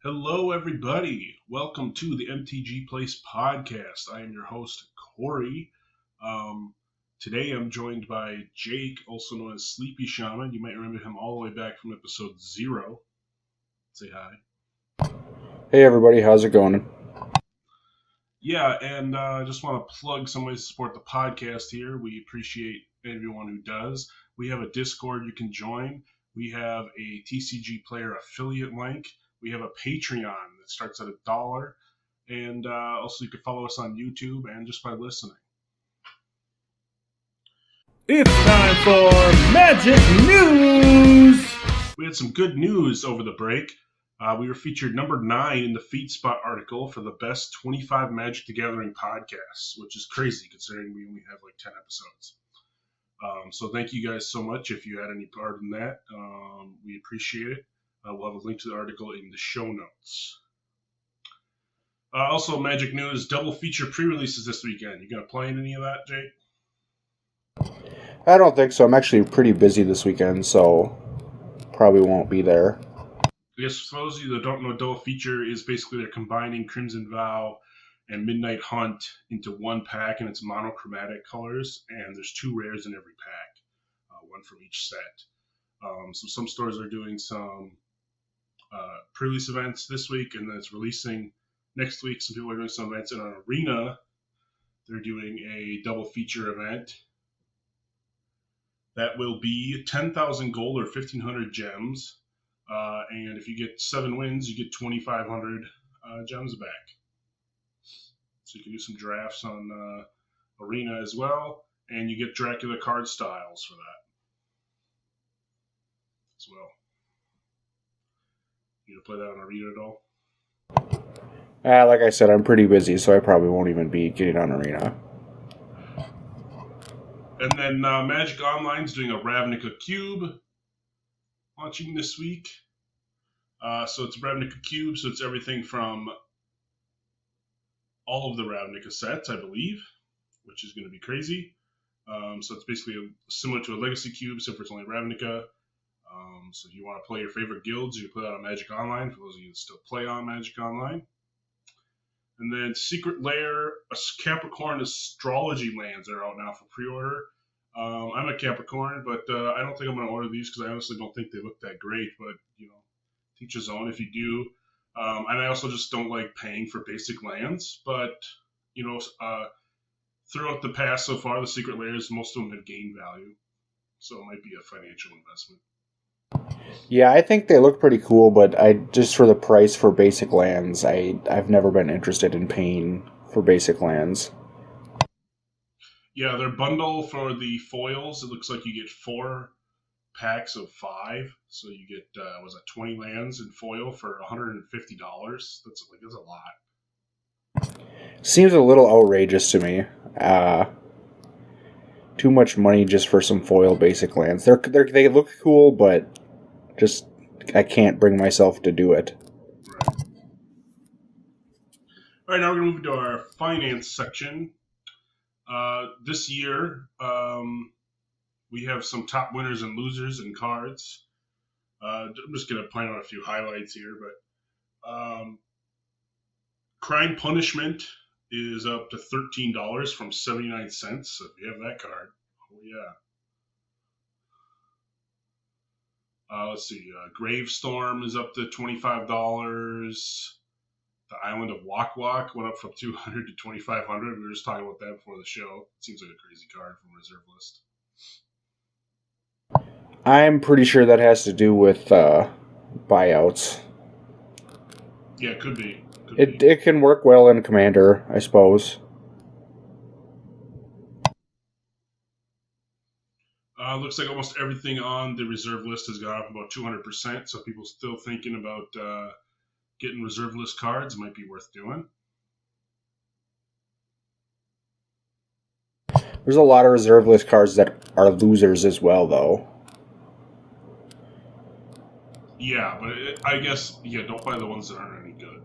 Hello, everybody. Welcome to the MTG Place podcast. I am your host, Corey. Um, Today I'm joined by Jake, also known as Sleepy Shaman. You might remember him all the way back from episode 0. Say hi. Hey everybody, how's it going? Yeah, and I just want to plug some ways to support the podcast here. We appreciate everyone who does. We have a Discord you can join. We have a TCG Player affiliate link. We have a Patreon that starts at $1. And also, you can follow us on YouTube and just by listening. It's time for Magic News! We had some good news over the break. We were featured number 9 in the Feed Spot article for the best 25 Magic the Gathering podcasts, which is crazy considering we only have like 10 episodes. So thank you guys so much. If you had any part in that, we appreciate it. We'll have a link to the article in the show notes. Also, Magic News double feature pre-releases this weekend. You gonna play in any of that, Jake? I don't think so. I'm actually pretty busy this weekend, so probably won't be there. I guess for those of you that don't know, double feature is basically they're combining Crimson Vow and Midnight Hunt into one pack, and it's monochromatic colors, and there's 2 rares in every pack, one from each set. So some stores are doing some pre-release events this week, and then it's releasing next week. Some people are doing some events in an arena. They're doing a double feature event that will be 10,000 gold or 1,500 gems. And if you get 7 wins, you get 2,500 gems back. So you can do some drafts on Arena as well, and you get Dracula card styles for that as well. You gonna play that on Arena at all? Like I said, I'm pretty busy, so I probably won't even be getting on Arena. And then Magic Online's doing a Ravnica Cube launching this week. So it's Ravnica Cube, so it's everything from all of the Ravnica sets, I believe, which is going to be crazy. So it's basically similar to a Legacy Cube, except for it's only Ravnica. So if you want to play your favorite guilds, you can play that on Magic Online, for those of you that still play on Magic Online. And then Secret Lair, Capricorn Astrology lands are out now for pre-order. I'm a Capricorn, but I don't think I'm going to order these because I honestly don't think they look that great. But, teach his own if you do. And I also just don't like paying for basic lands. But, throughout the past so far, the Secret Lairs, most of them have gained value. So it might be a financial investment. Yeah, I think they look pretty cool, but just for the price for basic lands, I've never been interested in paying for basic lands. Yeah, their bundle for the foils, it looks like you get 4 packs of 5. So you get, 20 lands in foil for $150. That's a lot. Seems a little outrageous to me. Too much money just for some foil basic lands. They look cool, but just I can't bring myself to do it. Right. All right, now we're going to move into our finance section. This year, we have some top winners and losers in cards. I'm just going to point out a few highlights here, but Crime Punishment is up to $13 from 79 cents. So if you have that card, oh yeah. Let's see. Gravestorm is up to $25. The Island of Wak Wak went up from 200 to 2,500. We were just talking about that before the show. It seems like a crazy card from Reserve List. I'm pretty sure that has to do with buyouts. Yeah, it could be. It can work well in Commander, I suppose. Looks like almost everything on the reserve list has gone up about 200%. So people still thinking about getting reserve list cards might be worth doing. There's a lot of reserve list cards that are losers as well, though. Yeah, but I guess, don't buy the ones that aren't any good.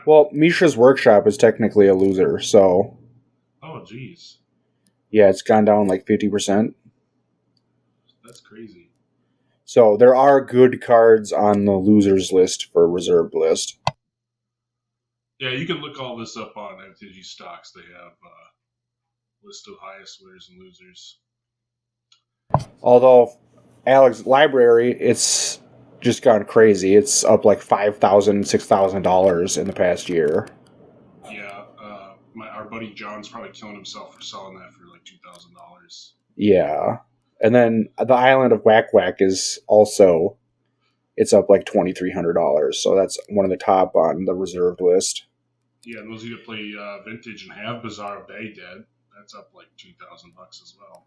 Well, Mishra's Workshop is technically a loser, so... Oh, geez. Yeah, it's gone down like 50%. That's crazy. So there are good cards on the losers list for reserved list. Yeah, you can look all this up on MTG Stocks. They have a list of highest winners and losers. Although Alex's library, it's just gone crazy. It's up like $5,000, $6,000 in the past year. Yeah, our buddy John's probably killing himself for selling that for like $2,000. Yeah. And then the Island of Whack Whack is also, it's up like $2,300. So that's one of the top on the reserved list. Yeah, and those of you that play Vintage and have Bazaar Bay Dead, that's up like $2,000 as well.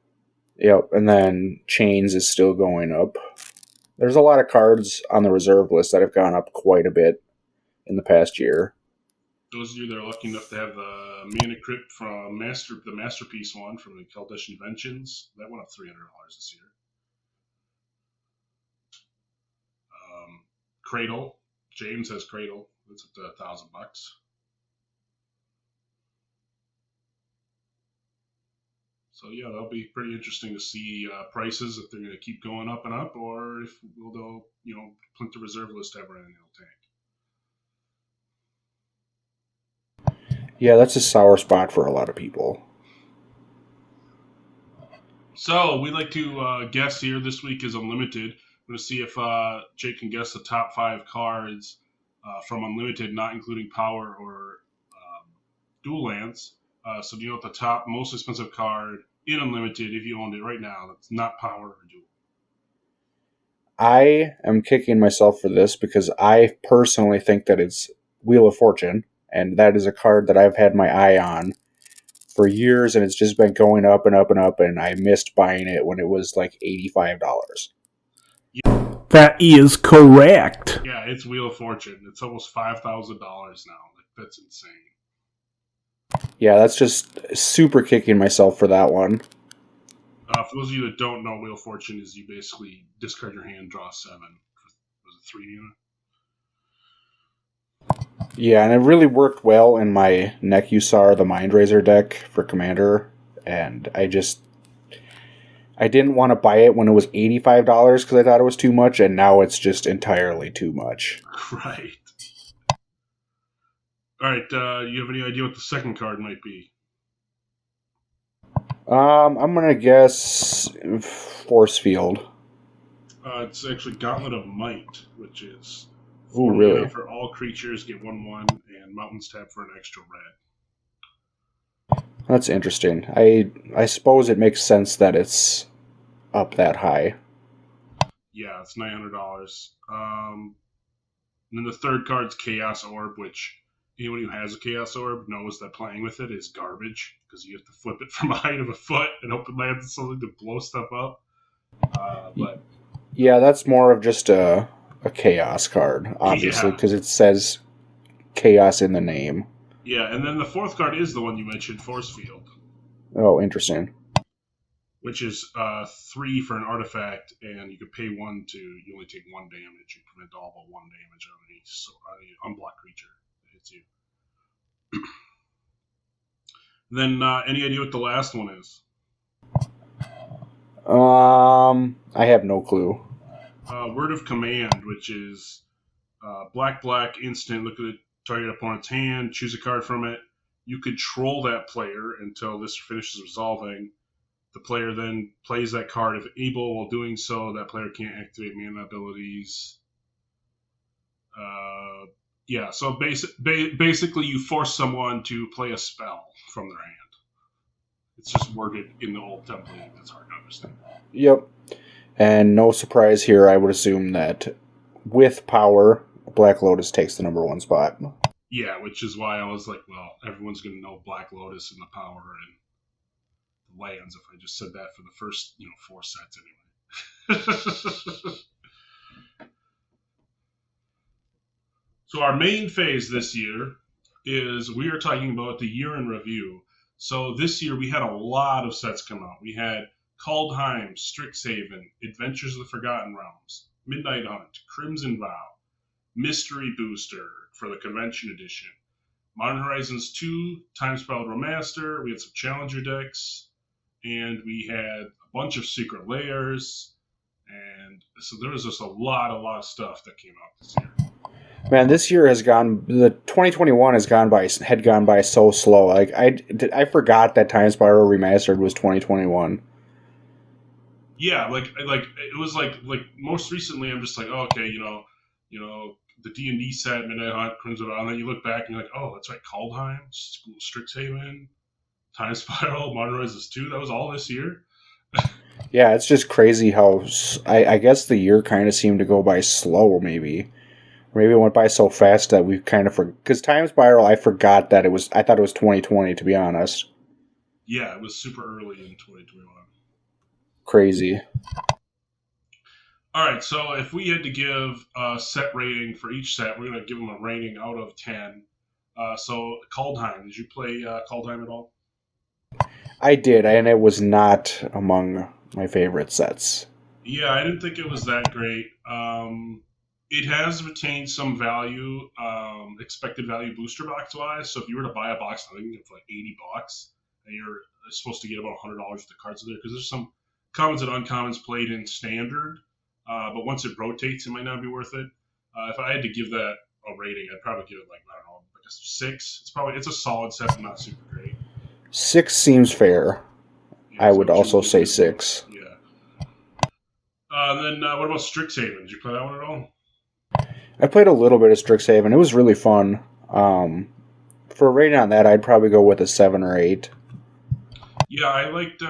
Yep, and then Chains is still going up. There's a lot of cards on the reserve list that have gone up quite a bit in the past year. Those of you that are lucky enough to have the Mana Crypt from the Masterpiece one from the Kaldesh Inventions, that went up $300 this year. Cradle, James has Cradle. That's up to $1,000. So yeah, that'll be pretty interesting to see prices if they're going to keep going up and up, or if they'll print the reserve list ever and it'll tank. Yeah, that's a sour spot for a lot of people. So we like to guess here. This week is Unlimited. I'm going to see if Jake can guess the top 5 cards from Unlimited, not including Power or Dual Lands. So do you know what the top most expensive card in Unlimited, if you owned it right now, that's not Power or Dual? I am kicking myself for this because I personally think that it's Wheel of Fortune, and that is a card that I've had my eye on for years, and it's just been going up and up and up, and I missed buying it when it was like $85. That is correct. Yeah, it's Wheel of Fortune. It's almost $5,000 now. Like, that's insane. Yeah, that's just super kicking myself for that one. For those of you that don't know, Wheel of Fortune is you basically discard your hand, draw 7. Was it 3 unit? Yeah, and it really worked well in my Nekusar, the Mindraiser deck for Commander, and I didn't want to buy it when it was $85 because I thought it was too much, and now it's just entirely too much. Right. All right, you have any idea what the second card might be? I'm going to guess Force Field. It's actually Gauntlet of Might, which is Ooh, really? For all creatures, get 1/1, and Mountains tap for an extra red. That's interesting. I suppose it makes sense that it's up that high. Yeah, it's $900. And then the third card's Chaos Orb, which anyone who has a Chaos Orb knows that playing with it is garbage because you have to flip it from a height of a foot and open lands something to blow stuff up. But yeah, that's more of just a chaos card, obviously, because it says chaos in the name. Yeah, and then the fourth card is the one you mentioned, Force Field. Oh, interesting. Which is 3 for an artifact, and you can pay 1 to you only take 1 damage. You prevent all but 1 damage on any unblocked creature that hits you. Then any idea what the last one is? I have no clue. Word of Command, which is black instant. Look at the target opponent's hand, choose a card from it. You control that player until this finishes resolving. The player then plays that card if able. While doing so, that player can't activate mana abilities. Yeah, so basically you force someone to play a spell from their hand. It's just worded in the old template. That's hard to understand. Yep. And no surprise here, I would assume that with power, Black Lotus takes the number 1 spot. Yeah, which is why I was like, well, everyone's going to know Black Lotus and the power and the lands if I just said that for the first 4 sets anyway. So our main phase this year is we are talking about the year in review. So this year we had a lot of sets come out. We had Kaldheim, Strixhaven, Adventures of the Forgotten Realms, Midnight Hunt, Crimson Vow, Mystery Booster for the Convention Edition, Modern Horizons 2, Time Spelled Remaster. We had some Challenger decks, and we had a bunch of Secret Layers, And so there was just a lot of stuff that came out this year. Man, this year has gone. The 2021 had gone by so slow. Like I forgot that Time Spiral Remastered was 2021. Yeah, like it was like most recently, I'm just like, oh, okay, the D&D set, Midnight Hunt, Crimson Dawn, and then you look back and you're like, oh, that's right, Kaldheim, Strixhaven, Time Spiral, Modern Horizons 2, that was all this year. Yeah, it's just crazy how I guess the year kind of seemed to go by slow. Maybe it went by so fast that we kind of because Time Spiral, I forgot that it was. I thought it was 2020, to be honest. Yeah, it was super early in 2021. Crazy. All right, so if we had to give a set rating for each set, we're going to give them a rating out of 10. So, Kaldheim, did you play Kaldheim at all? I did, and it was not among my favorite sets. Yeah, I didn't think it was that great. It has retained some value, expected value booster box wise. So if you were to buy a box, I think it's like $80, and you're supposed to get about $100 worth of cards in there because there's some commons and uncommons played in standard. But once it rotates, it might not be worth it. If I had to give that a rating, I'd probably give it like, I don't know, like a 6. It's a solid set, but not super great. 6 seems fair. Yeah, I would also say 6. Yeah. Then what about Strixhaven? Did you play that one at all? I played a little bit of Strixhaven. It was really fun. For a rating on that, I'd probably go with a 7 or 8. Yeah, I liked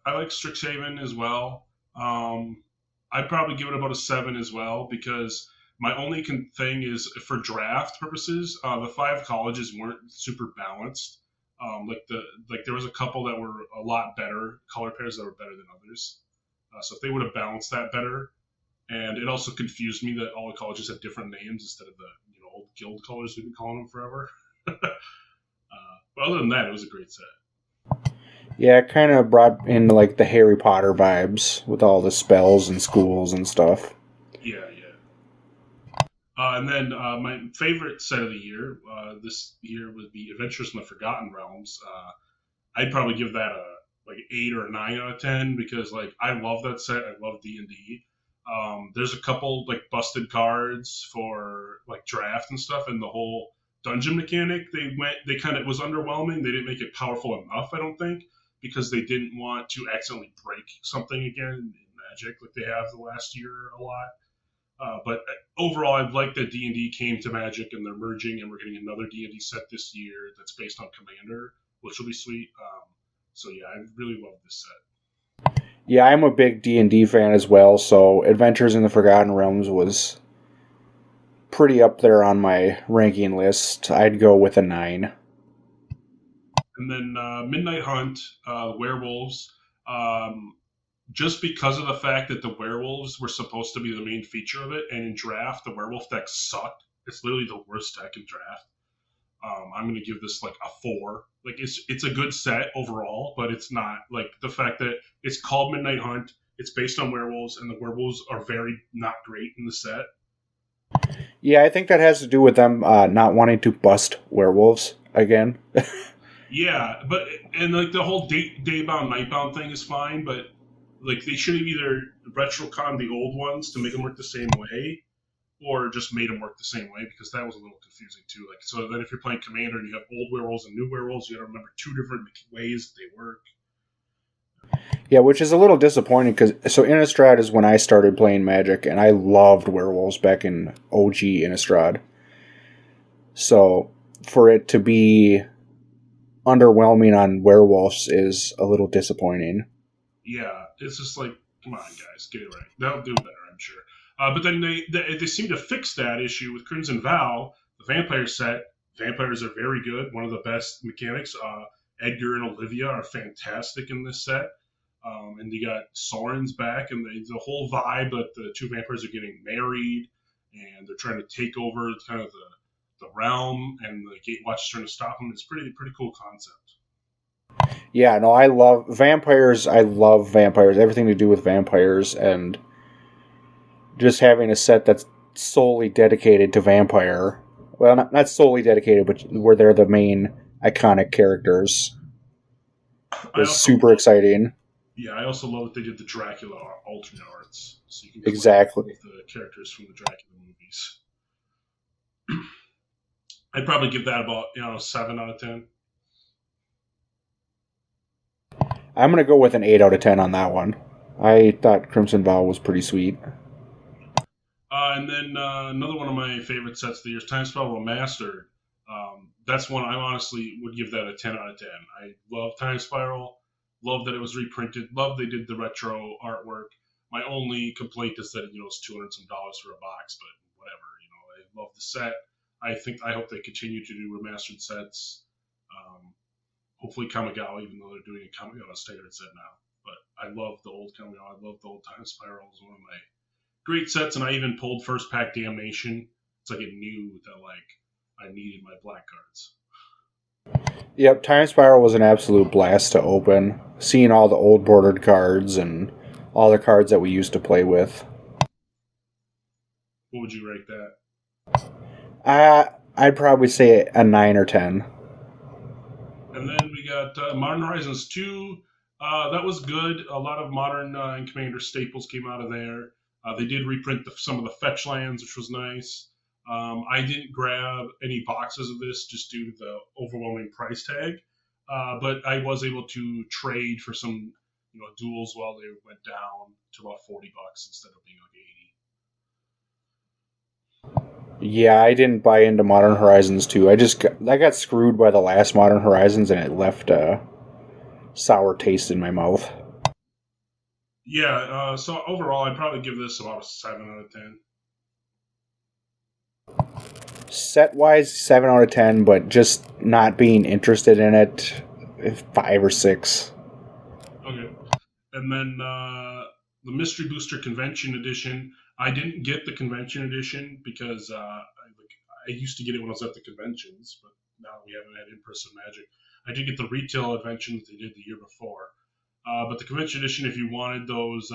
Strixhaven as well. I'd probably give it about a 7 as well because my only thing is for draft purposes, the 5 colleges weren't super balanced. There was a couple that were a lot better, color pairs that were better than others. So if they would have balanced that better, and it also confused me that all the colleges had different names instead of the old guild colors we've been calling them forever. But other than that, it was a great set. Yeah, it kind of brought in like the Harry Potter vibes with all the spells and schools and stuff. Yeah. And then my favorite set of the year this year would be Adventurous in the Forgotten Realms. I'd probably give that a 8 or a 9 out of 10 because I love that set. I love D&D. There's a couple busted cards for draft and stuff, and the whole dungeon mechanic they kind of was underwhelming. They didn't make it powerful enough, I don't think, because they didn't want to accidentally break something again in Magic like they have the last year a lot. But overall, I like that D&D came to Magic and they're merging, and we're getting another D&D set this year that's based on Commander, which will be sweet. So yeah, I really love this set. Yeah, I'm a big D&D fan as well, so Adventures in the Forgotten Realms was pretty up there on my ranking list. I'd go with a 9. And then Midnight Hunt, Werewolves. Just because of the fact that the werewolves were supposed to be the main feature of it, and in draft, the werewolf deck sucked. It's literally the worst deck in draft. I'm going to give this a 4. It's a good set overall, but it's not the fact that it's called Midnight Hunt. It's based on werewolves, and the werewolves are very not great in the set. Yeah, I think that has to do with them not wanting to bust werewolves again. Yeah, and the whole day-bound, night-bound thing is fine, but they should have either retroconned the old ones to make them work the same way, or just made them work the same way, because that was a little confusing too. So then if you're playing Commander and you have old werewolves and new werewolves, you got to remember 2 different ways that they work. Yeah, which is a little disappointing because Innistrad is when I started playing Magic, and I loved werewolves back in OG Innistrad. So for it to be underwhelming on werewolves is a little disappointing. Yeah, it's just come on, guys, get it right. They'll do better, I'm sure. But then they seem to fix that issue with Crimson Vow, the vampire set. Vampires are very good, one of the best mechanics. Edgar and Olivia are fantastic in this set. And you got Soren's back, and the whole vibe that the 2 vampires are getting married, and they're trying to take over kind of the realm, and the Gatewatch is trying to stop them. It's pretty cool concept. Yeah, no, I love vampires. Everything to do with vampires, and just having a set that's solely dedicated to vampire. Well, not solely dedicated, but where they're the main iconic characters is super exciting. Yeah, I also love that they did the Dracula alternate arts, so you can collect Exactly. the characters from the Dracula movies. I'd probably give that about 7 out of 10. I'm gonna go with an 8 out of 10 on that one. I thought Crimson Vow was pretty sweet. And then another one of my favorite sets of the year is Time Spell Remastered. That's one I honestly would give that a 10 out of 10. I love Time Spiral. Love that it was reprinted. Love they did the retro artwork. My only complaint is that it's $200 some for a box, but whatever. I love the set. I hope they continue to do remastered sets. Hopefully Kamigawa, even though they're doing a Kamigawa standard set now. But I love the old Kamigawa. I love the old Time Spiral. It's one of my great sets, and I even pulled first pack Damnation. It's like it knew that I needed my black cards. Yep, Time Spiral was an absolute blast to open. Seeing all the old bordered cards and all the cards that we used to play with. What would you rate that? I'd probably say a 9 or 10. And then we got Modern Horizons 2. That was good. A lot of Modern and Commander staples came out of there. They did reprint some of the fetch lands, which was nice. I didn't grab any boxes of this just due to the overwhelming price tag, but I was able to trade for some duels while they went down to about $40 instead of being like 80. Yeah, I didn't buy into Modern Horizons 2. I got screwed by the last Modern Horizons, and it left a sour taste in my mouth. Yeah, so overall, I'd probably give this about a 7 out of 10. Set wise, 7 out of 10, but just not being interested in it, 5 or 6. Okay. And then the Mystery Booster Convention Edition. I didn't get the Convention Edition because I used to get it when I was at the conventions, but now we haven't had in-person Magic. I did get the retail convention that they did the year before. But the Convention Edition, if you wanted those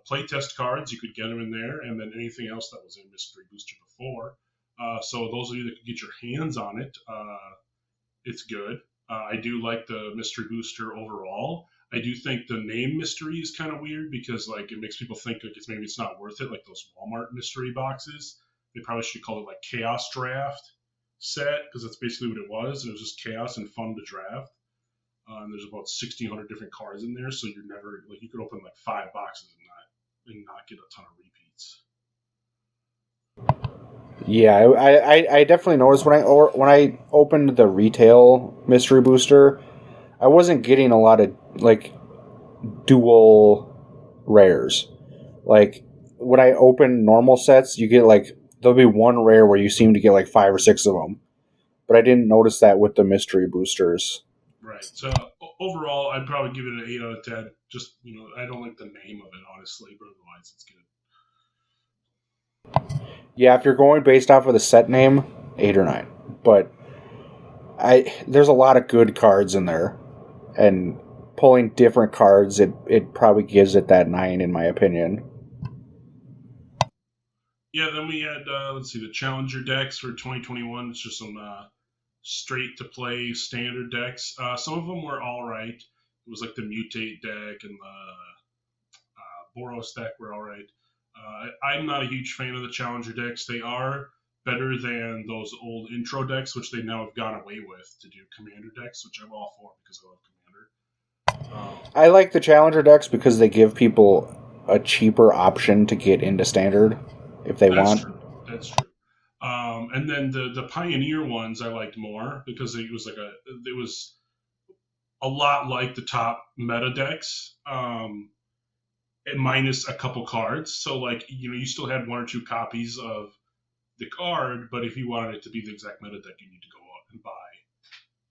playtest cards, you could get them in there, and then anything else that was in Mystery Booster before. So those of you that could get your hands on it, it's good. I do like the Mystery Booster overall. I do think the name mystery is kind of weird because it makes people think maybe it's not worth it, like those Walmart mystery boxes. They probably should call it like Chaos Draft set because that's basically what it was. It was just chaos and fun to draft. And there's about 1,600 different cards in there, so you're never you could open like 5 boxes and not get a ton of repeats. Yeah, I definitely noticed when I opened the retail Mystery Booster, I wasn't getting a lot of dual rares. When I open normal sets, you get there'll be one rare where you seem to get 5 or 6 of them, but I didn't notice that with the Mystery Boosters. Right. So overall, I'd probably give it an 8 out of 10. Just I don't like the name of it honestly, but otherwise it's good. Yeah, if you're going based off of the set name, 8 or 9. But there's a lot of good cards in there, and pulling different cards, it probably gives it that 9 in my opinion. Yeah. Then we had let's see the Challenger decks for 2021. It's just some straight to play standard decks. Some of them were all right. It was like the Mutate deck and the Boros deck were all right. I'm not a huge fan of the Challenger decks. They are better than those old intro decks, which they now have gone away with to do Commander decks, which I'm all for because I love Commander. I like the Challenger decks because they give people a cheaper option to get into Standard if they want. True. That's true. And then the Pioneer ones I liked more because it was a lot like the top meta decks. Minus a couple cards. So you still had 1 or 2 copies of the card, but if you wanted it to be the exact meta deck, you need to go out and buy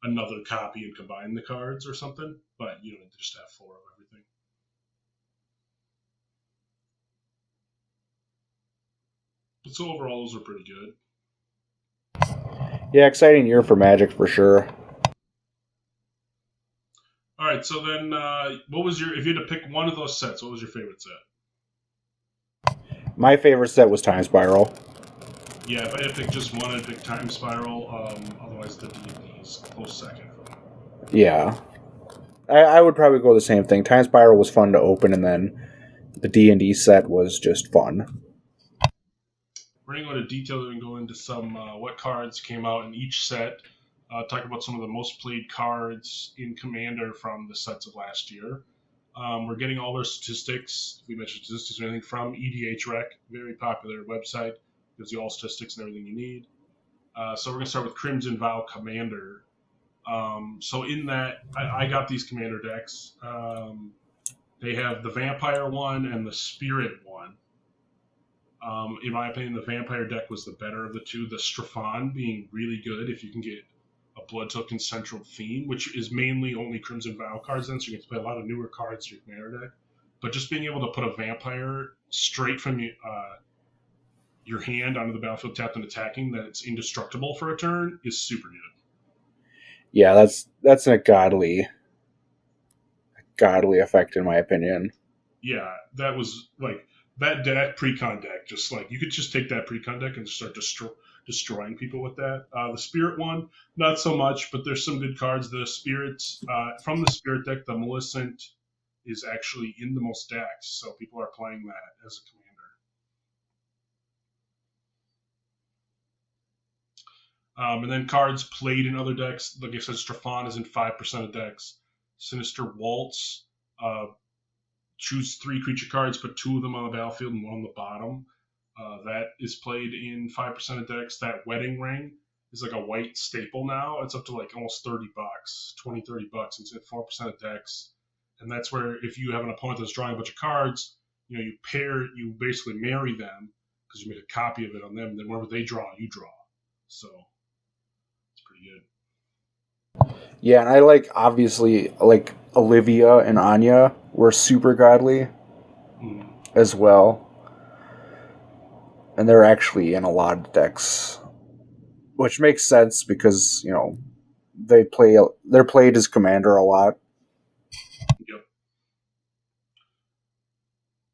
another copy and combine the cards or something. But just have 4 of everything. But so overall, those are pretty good. Yeah, exciting year for Magic for sure. All right, so then what was if you had to pick one of those sets, what was your favorite set? My favorite set was Time Spiral. Yeah, if I had to pick just one, I'd pick Time Spiral. Otherwise, the D&D is close second for me. Yeah. I would probably go the same thing. Time Spiral was fun to open, and then the D&D set was just fun. We're going to go into detail and go into some what cards came out in each set. Talk about some of the most played cards in Commander from the sets of last year. We're getting all their statistics. We mentioned statistics and everything from EDHREC, very popular website. Gives you all statistics and everything you need. So we're going to start with Crimson Vow Commander. So in that, I got these Commander decks. They have the Vampire one and the Spirit one. In my opinion, the Vampire deck was the better of the two. The Strafon being really good if you can get a Blood Token Central theme, which is mainly only Crimson Vow cards then, so you can play a lot of newer cards to your Commander deck. But just being able to put a Vampire straight from your hand onto the battlefield tapped and attacking that's indestructible for a turn is super good. Yeah, that's a godly effect in my opinion. Yeah, that was like that precon deck. Just like you could just take that precon deck and start destroying people with that. The Spirit one, not so much, but there's some good cards. The Spirits from the Spirit deck, the Maleficent is actually in the most decks, so people are playing that as a commander. And then cards played in other decks, like I said, Strafon is in 5% of decks. Sinister Waltz, choose 3 creature cards, put 2 of them on the battlefield and 1 on the bottom. That is played in 5% of decks. That Wedding Ring is like a white staple now. It's up to like almost $30, $20-$30. It's at 4% of decks. And that's where if you have an opponent that's drawing a bunch of cards, you basically marry them because you make a copy of it on them. And then whenever they draw, you draw. So it's pretty good. Yeah, and I obviously Olivia and Anya were super godly as well. And they're actually in a lot of decks. Which makes sense because, they're played as commander a lot. Yep.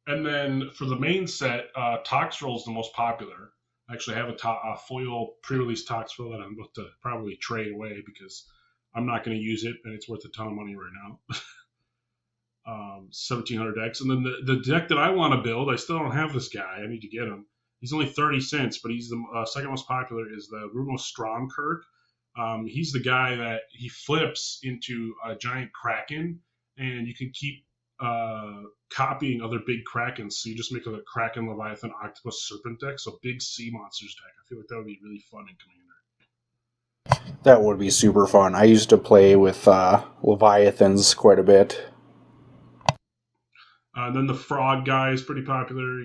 And then for the main set, Toxrill is the most popular. I actually have a foil pre-release Toxrill that I'm about to probably trade away because I'm not going to use it and it's worth a ton of money right now. 1,700 decks. And then the deck that I want to build, I still don't have this guy. I need to get him. He's only 30 cents, but he's the second most popular is the Rumo Stromkirk. He's the guy that he flips into a giant Kraken, and you can keep copying other big Krakens. So you just make a Kraken, Leviathan, Octopus, Serpent deck. So big sea monsters deck. I feel like that would be really fun in Commander. That would be super fun. I used to play with Leviathans quite a bit. Then the Frog guy is pretty popular.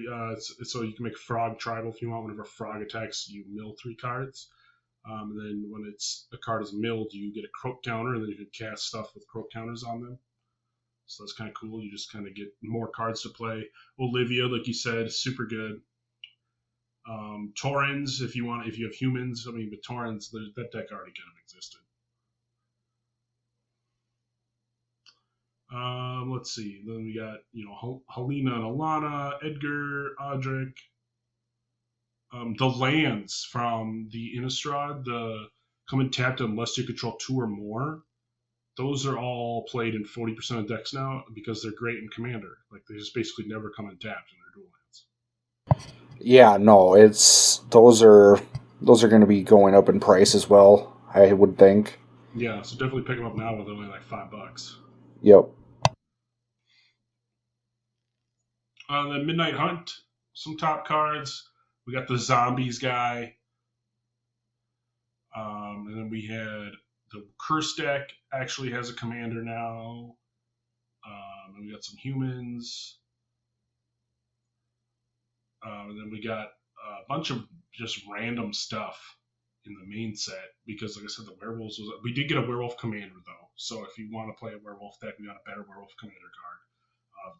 So you can make Frog Tribal if you want. Whenever Frog attacks, you mill 3 cards. And then when a card is milled, you get a Croak counter, and then you can cast stuff with Croak counters on them. So that's kind of cool. You just kind of get more cards to play. Olivia, like you said, super good. Torrens, if you have humans, but Torrens, that deck already kind of existed. Let's see. Then we got Helena and Alana, Edgar, Audric, the lands from the Innistrad, the come and tapped unless you control 2 or more. Those are all played in 40% of decks now because they're great in Commander. Like they just basically never come untapped in their dual lands. Yeah, no, those are going to be going up in price as well, I would think. Yeah, so definitely pick them up now with only like $5. Yep. The Midnight Hunt, some top cards. We got the Zombies guy. And then we had the Curse deck actually has a commander now. And we got some humans. And then we got a bunch of just random stuff in the main set because, like I said, the werewolves we did get a werewolf commander though. So if you want to play a werewolf deck, we got a better werewolf commander card.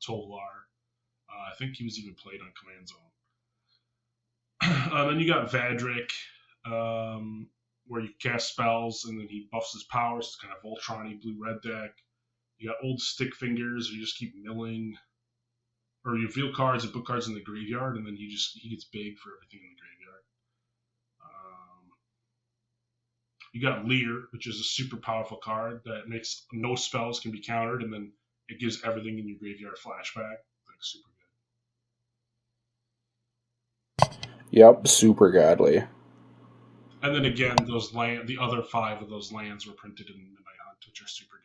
Tovar. I think he was even played on Command Zone. Then you got Vadric, where you cast spells and then he buffs his powers. It's kind of Voltron-y blue-red deck. You got Old Stick Fingers, where you just keep milling. Or you reveal cards and put cards in the graveyard, and then he gets big for everything in the graveyard. You got Lear, which is a super powerful card that makes no spells can be countered, and then it gives everything in your graveyard flashback. Like super good. Yep, super godly. And then again, the other 5 of those lands were printed in Midnight Hunt, which are super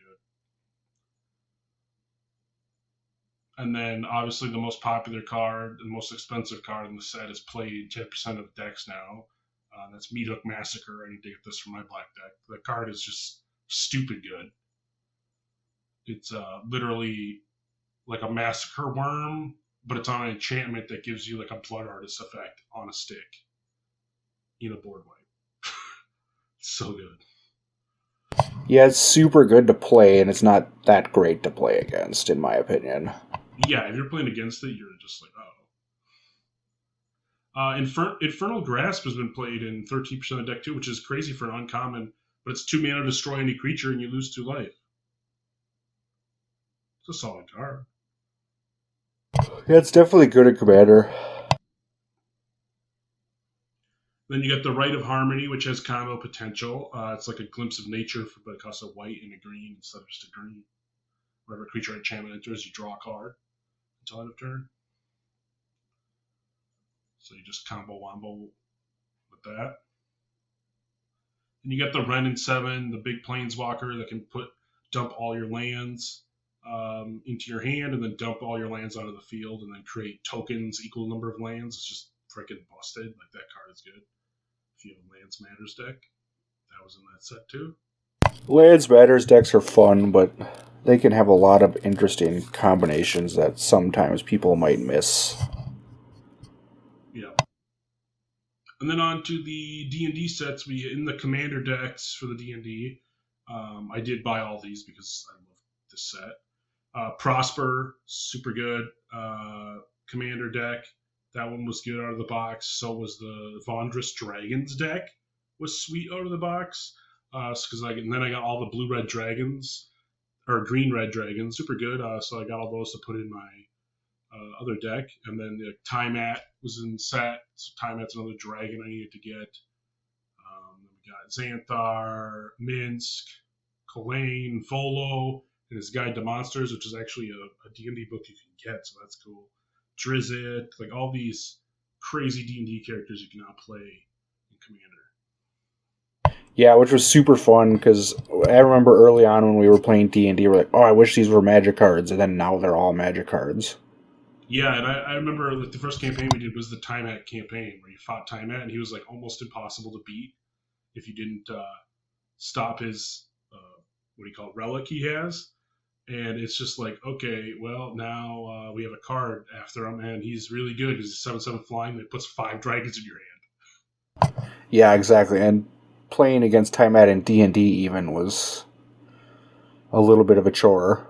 good. And then obviously the most popular card, the most expensive card in the set is played 10% of decks now. That's Meathook Massacre. I need to get this from my black deck. The card is just stupid good. It's literally like a massacre worm, but it's on an enchantment that gives you like a Blood Artist effect on a stick in a board wipe. So good. Yeah, it's super good to play, and it's not that great to play against, in my opinion. Yeah, if you're playing against it, you're just like, oh. Infernal Grasp has been played in 13% of deck too, which is crazy for an uncommon, but it's 2 mana to destroy any creature and you lose 2 life. It's a solid card. Yeah, it's definitely good at Commander. Then you got the Rite of Harmony, which has combo potential. It's like a glimpse of nature, but it costs a white and a green instead of just a green. Whenever a creature enchantment enters, you draw a card until end of turn. So you just combo wombo with that. And you got the Wrenn and 7, the big planeswalker that can dump all your lands into your hand and then dump all your lands onto the field and then create tokens equal number of lands. It's just freaking busted. Like, that card is good. If you have a Lands Matters deck, that was in that set too. Lands Matters decks are fun, but they can have a lot of interesting combinations that sometimes people might miss. Yeah. And then on to the D&D sets. In the Commander decks for the D&D, I did buy all these because I love this set. Prosper, super good. Commander deck. That one was good out of the box. So was the Vondrous Dragons deck. Was sweet out of the box. And then I got all the blue-red dragons, or green-red dragons. Super good. So I got all those to put in my other deck. And then the Tiamat was in set. So Tiamat's another dragon I needed to get. We got Xanthar, Minsk, Kalain, Volo, and his Guide to Monsters, which is actually a D&D book you can get, so that's cool. Drizzt, like all these crazy D&D characters you can now play in Commander. Yeah, which was super fun, because I remember early on when we were playing D&D, we're like, oh, I wish these were Magic cards, and then now they're all Magic cards. Yeah, and I remember like the first campaign we did was the Tiamat campaign, where you fought Tiamat, and he was like almost impossible to beat if you didn't stop his, relic he has. And it's just like, okay, well, now we have a card after him, and he's really good because he's 7/7 flying that puts 5 dragons in your hand. Yeah, exactly. And playing against Tiamat in D&D even was a little bit of a chore.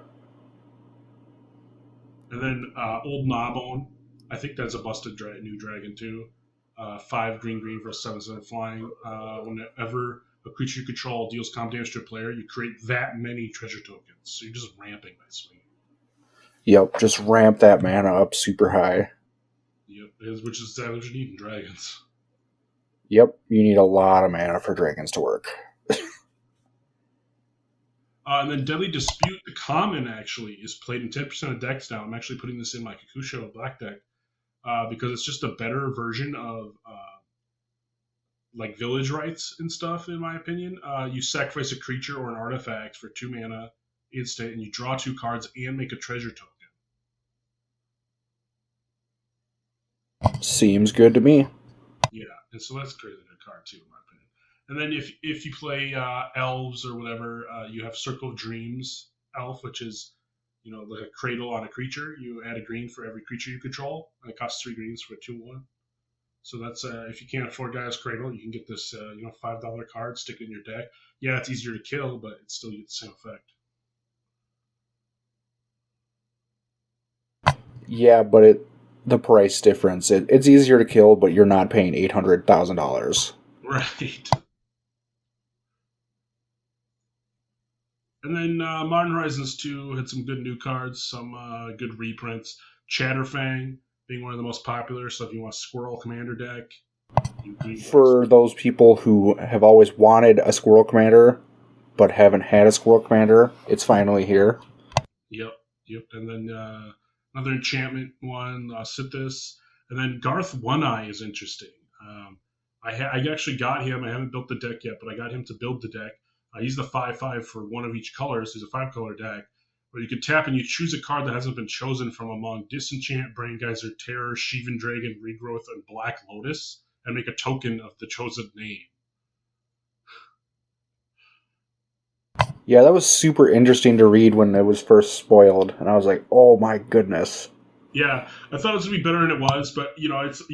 And then Old Gnawbone, I think that's a busted new dragon too. 5 green for a 7/7 flying. Whenever a creature you control deals comp damage to a player, you create that many treasure tokens. So you're just ramping by swinging. Yep, just ramp that mana up super high. Yep, which is exactly what you need in dragons. Yep, you need a lot of mana for dragons to work. And then Deadly Dispute, the common, actually, is played in 10% of decks now. I'm actually putting this in my Kakusho black deck because it's just a better version of like Village Rites and stuff, in my opinion. You sacrifice a creature or an artifact for 2 mana instant, and you draw 2 cards and make a treasure token. Seems good to me. Yeah, and so that's a crazy good card too, in my opinion. And then if you play elves or whatever, you have Circle of Dreams elf, which is like a cradle on a creature. You add a green for every creature you control, and it costs 3 greens for a 2/1. So that's if you can't afford Gaia's Cradle, you can get this $5 card, stick it in your deck. Yeah, it's easier to kill, but it still gets the same effect. Yeah, but the price difference. It's easier to kill, but you're not paying $800,000. Right. And then Modern Horizons 2 had some good new cards, some good reprints. Chatterfang being one of the most popular, so if you want a Squirrel Commander deck, for those people who have always wanted a squirrel commander but haven't had a squirrel commander, it's finally here. Yep. And then another enchantment one, Sithis. And then Garth One Eye is interesting. I actually got him. I haven't built the deck yet, but I got him to build the deck. He's the 5/5 for one of each color, so he's a 5-color deck. Where you can tap and you choose a card that hasn't been chosen from among Disenchant, Brain Geyser, Terror, Sheevan Dragon, Regrowth, and Black Lotus, and make a token of the chosen name. Yeah, that was super interesting to read when it was first spoiled, and I was like, oh my goodness. Yeah, I thought it was going to be better than it was, but you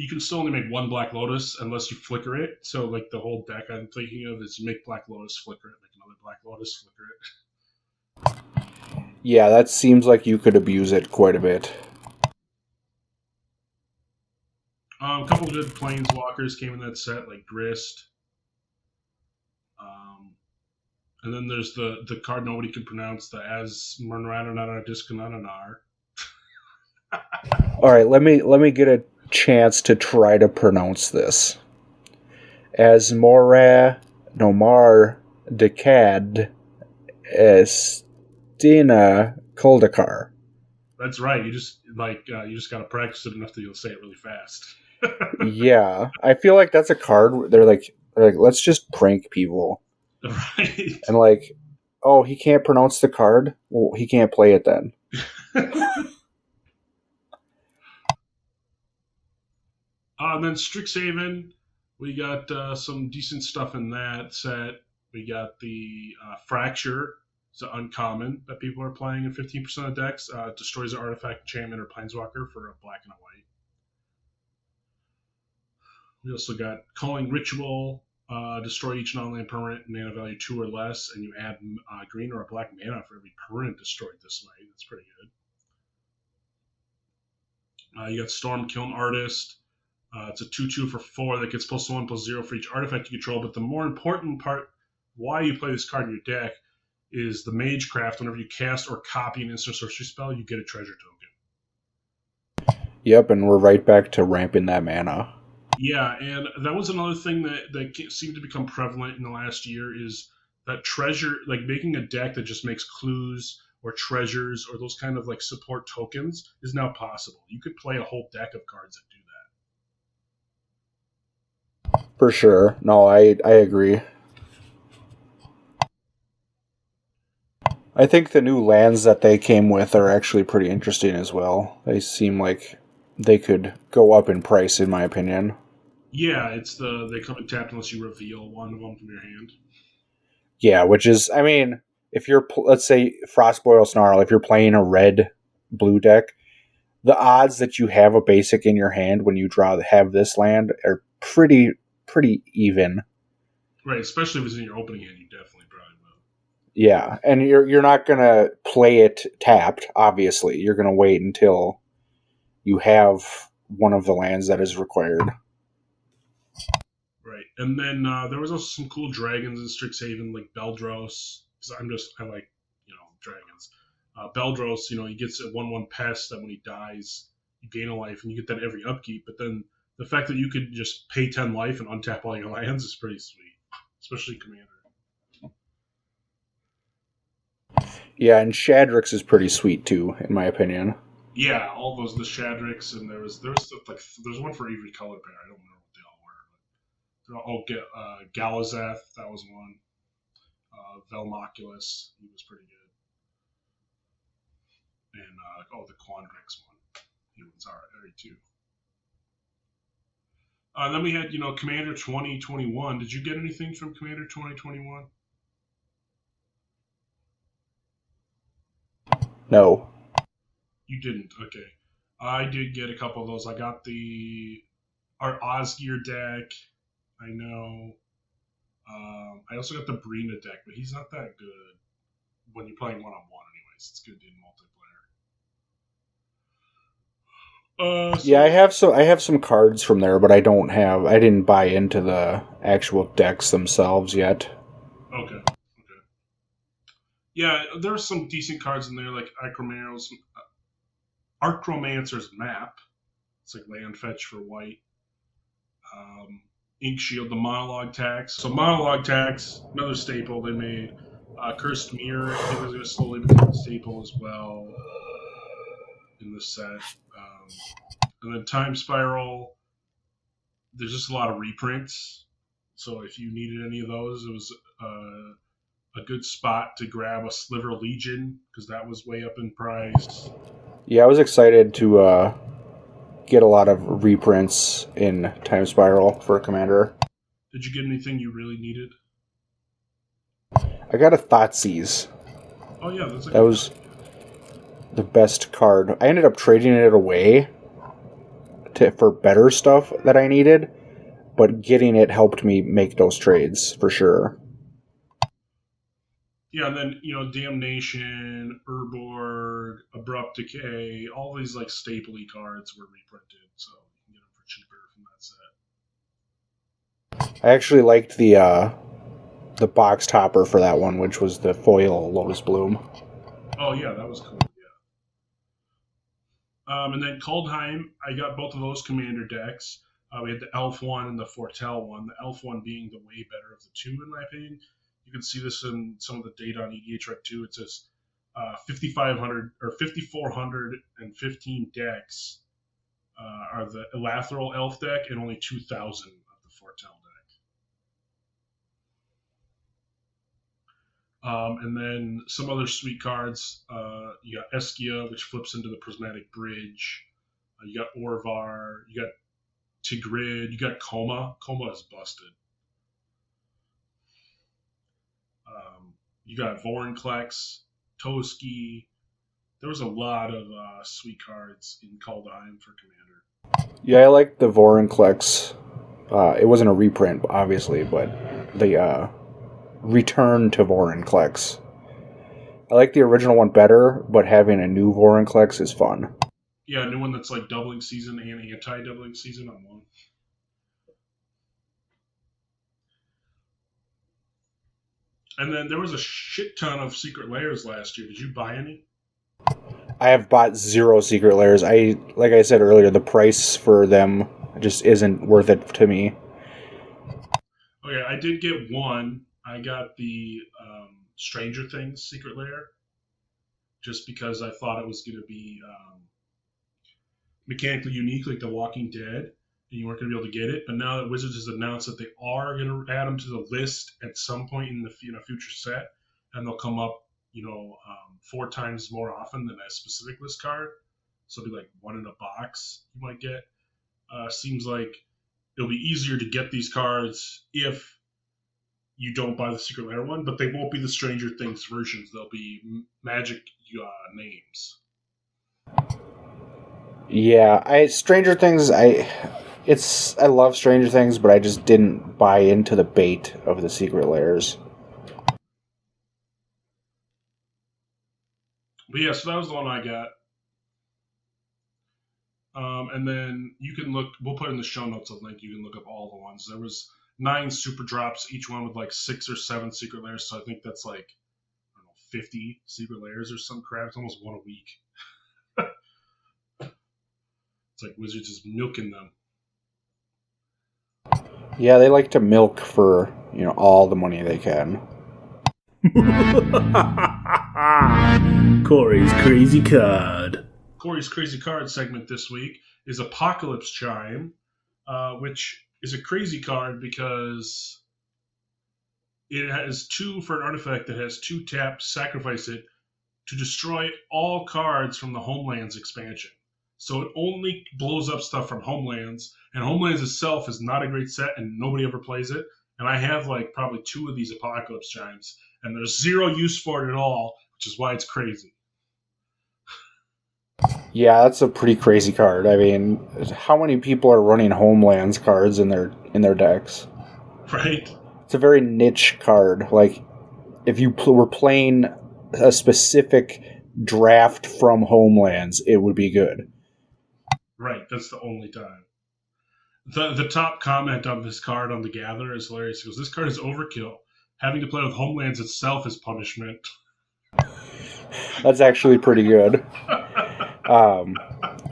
can still only make one Black Lotus unless you flicker it. So like the whole deck I'm thinking of is make Black Lotus, flicker it, make another Black Lotus, flicker it. Yeah, that seems like you could abuse it quite a bit. A couple of good Planeswalkers came in that set, like Grist. And then there's the card nobody could pronounce, the Asmernranananar Discanananar. All right, let me get a chance to try to pronounce this. Asmora Nomar Decad Estina Koldakar. That's right. You just gotta practice it enough that you'll say it really fast. Yeah, I feel like that's a card. They're like, let's just prank people. Right. And like, oh, he can't pronounce the card. Well, he can't play it then. And then Strixhaven, we got some decent stuff in that set. We got the Fracture. It's an uncommon that people are playing in 15% of decks. Destroys an artifact, enchantment, or planeswalker for a black and a white. We also got Calling Ritual. Destroy each non-land permanent, mana value 2 or less, and you add green or a black mana for every permanent destroyed this way. That's pretty good. You got Storm Kiln Artist. It's a 2/2 for 4 that gets +1/+0 for each artifact you control. But the more important part, why you play this card in your deck, is the Magecraft. Whenever you cast or copy an instant sorcery spell, you get a treasure token. Yep, and we're right back to ramping that mana. Yeah, and that was another thing that seemed to become prevalent in the last year is that treasure, like making a deck that just makes clues or treasures or those kind of like support tokens is now possible. You could play a whole deck of cards that do that. For sure. No, I agree. I think the new lands that they came with are actually pretty interesting as well. They seem like they could go up in price, in my opinion. Yeah, they come in tapped unless you reveal one of them from your hand. Yeah, which is, I mean, if you're, let's say, Frostboil Snarl, if you're playing a red-blue deck, the odds that you have a basic in your hand when you have this land are pretty even. Right, especially if it's in your opening hand, you definitely probably will. Yeah, and you're not gonna play it tapped. Obviously, you're gonna wait until you have one of the lands that is required. Right, and then there was also some cool dragons in Strixhaven, like Beldros. Because I like dragons. Beldros, he gets a 1/1 pest that when he dies, you gain a life, and you get that every upkeep. But then the fact that you could just pay 10 life and untap all your lands is pretty sweet, especially Commander. Yeah, and Shadrix is pretty sweet too, in my opinion. Yeah, all those the Shadrix, and there's one for every color pair. I don't remember what they all were. But Galazath, that was one. Velmoculus, he was pretty good. And the Quandrix one, he was alright too. Then we had Commander 2021. Did you get anything from Commander 2021? No. You didn't. Okay. I did get a couple of those. I got our Osgear deck. I know. I also got the Brina deck, but he's not that good when you're playing one-on-one. Anyways, it's good in multiplayer. Yeah, I have some cards from there, but I didn't buy into the actual decks themselves yet. Okay. Yeah, there's some decent cards in there, like Archromancer's Map. It's like land fetch for white. Ink Shield, the monologue tax. So monologue tax, another staple they made. Cursed Mirror, I think is going to slowly become a staple as well in this set. And then Time Spiral, there's just a lot of reprints. So if you needed any of those, it was a good spot to grab a Sliver Legion because that was way up in price. Yeah, I was excited to get a lot of reprints in Time Spiral for Commander. Did you get anything you really needed? I got a Thoughtseize. Oh yeah, that was the best card. I ended up trading it away for better stuff that I needed, but getting it helped me make those trades for sure. Yeah, and then Damnation, Urborg, Abrupt Decay, all these like stapley cards were reprinted, so you can get them for cheaper from that set. I actually liked the box topper for that one, which was the foil Lotus Bloom. Oh yeah, that was cool. Yeah. And then Kaldheim, I got both of those commander decks. We had the Elf one and the Foretell one. The Elf one being the way better of the two, in my opinion. You can see this in some of the data on EDHREC 2. It says 5,500 or 5,415 decks are the Elathral Elf deck, and only 2,000 of the Foretell deck. And then some other sweet cards. You got Eskia, which flips into the Prismatic Bridge. You got Orvar. You got Tigrid. You got Koma. Koma is busted. You got Vorinclex, Toski. There was a lot of sweet cards in Kaldheim for Commander. Yeah, I liked the Vorinclex. It wasn't a reprint, obviously, but the return to Vorinclex. I like the original one better, but having a new Vorinclex is fun. Yeah, a new one that's like doubling season and anti-doubling season on one. And then there was a shit ton of Secret Lairs last year. Did you buy any? I have bought 0 Secret Lairs. Like I said earlier, the price for them just isn't worth it to me. Okay, I did get one. I got the Stranger Things Secret Lair just because I thought it was going to be mechanically unique, like The Walking Dead, and you weren't going to be able to get it. But now that Wizards has announced that they are going to add them to the list at some point in the future set, and they'll come up 4 times more often than a specific list card. So it'll be like one in a box you might get. Seems like it'll be easier to get these cards if you don't buy the Secret Lair one, but they won't be the Stranger Things versions. They'll be Magic names. Yeah, Stranger Things. I love Stranger Things, but I just didn't buy into the bait of the Secret Lairs. But yeah, so that was the one I got. And then you can look. We'll put in the show notes a link. You can look up all the ones. There was 9 super drops, each one with like 6 or 7 Secret Lairs. So I think that's like 50 Secret Lairs or some crap. It's almost one a week. It's like Wizards is milking them. Yeah, they like to milk for all the money they can. Corey's Crazy Card. Corey's Crazy Card segment this week is Apocalypse Chime, which is a crazy card because it has 2 for an artifact that has 2 tap, sacrifice it to destroy all cards from the Homelands expansion. So it only blows up stuff from Homelands, and Homelands itself is not a great set, and nobody ever plays it. And I have like probably 2 of these Apocalypse Chimes, and there's 0 use for it at all, which is why it's crazy. Yeah, that's a pretty crazy card. I mean, how many people are running Homelands cards in their decks? Right. It's a very niche card. Like, if you were playing a specific draft from Homelands, it would be good. Right, that's the only time. The top comment on this card on the Gather is hilarious. He goes, "This card is overkill. Having to play with Homelands itself is punishment." That's actually pretty good.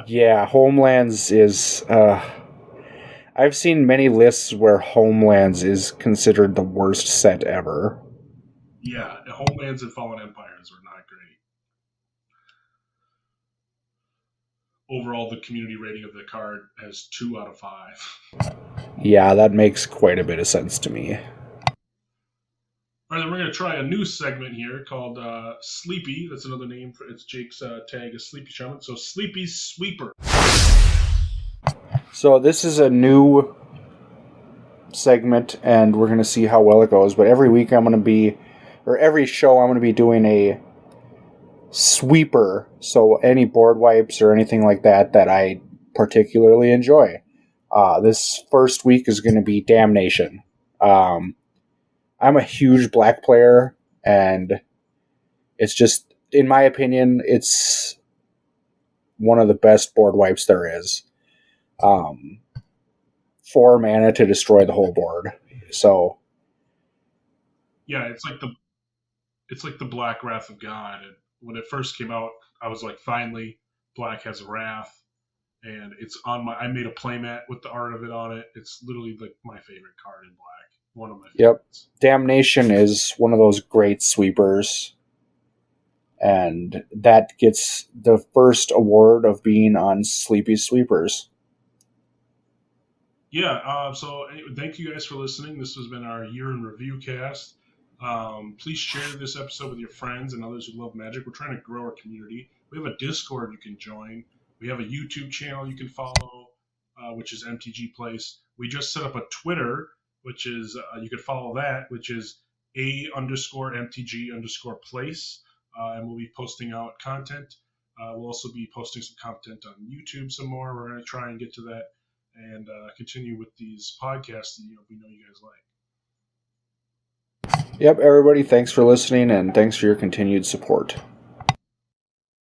Yeah, Homelands is... I've seen many lists where Homelands is considered the worst set ever. Yeah, Homelands and Fallen Empires were not great. Overall, the community rating of the card has 2 out of 5. Yeah, that makes quite a bit of sense to me. All right, then we're going to try a new segment here called Sleepy. That's another name for it's Jake's tag, a Sleepy Shaman. So Sleepy Sweeper. So this is a new segment, and we're going to see how well it goes. But every week every show I'm going to be doing a sweeper. So any board wipes or anything like that I particularly enjoy. This first week is going to be Damnation. I'm a huge black player, and it's just, in my opinion, it's one of the best board wipes there is. 4 mana to destroy the whole board. So yeah, it's like the Black Wrath of God. And when it first came out, I was like, finally, Black has a Wrath, and it's on my. I made a playmat with the art of it on it. It's literally like my favorite card in Black. One of my favorites. Yep, Damnation is one of those great sweepers, and that gets the first award of being on Sleepy Sweepers. Yeah, so anyway, thank you guys for listening. This has been our year in review cast. Please share this episode with your friends and others who love Magic. We're trying to grow our community. We have a Discord you can join. We have a YouTube channel you can follow, which is MTG Place. We just set up a Twitter, which is you can follow that, which is _MTG_Place, and we'll be posting out content. We'll also be posting some content on YouTube some more. We're going to try and get to that and continue with these podcasts that we know you guys like. Yep, everybody, thanks for listening, and thanks for your continued support.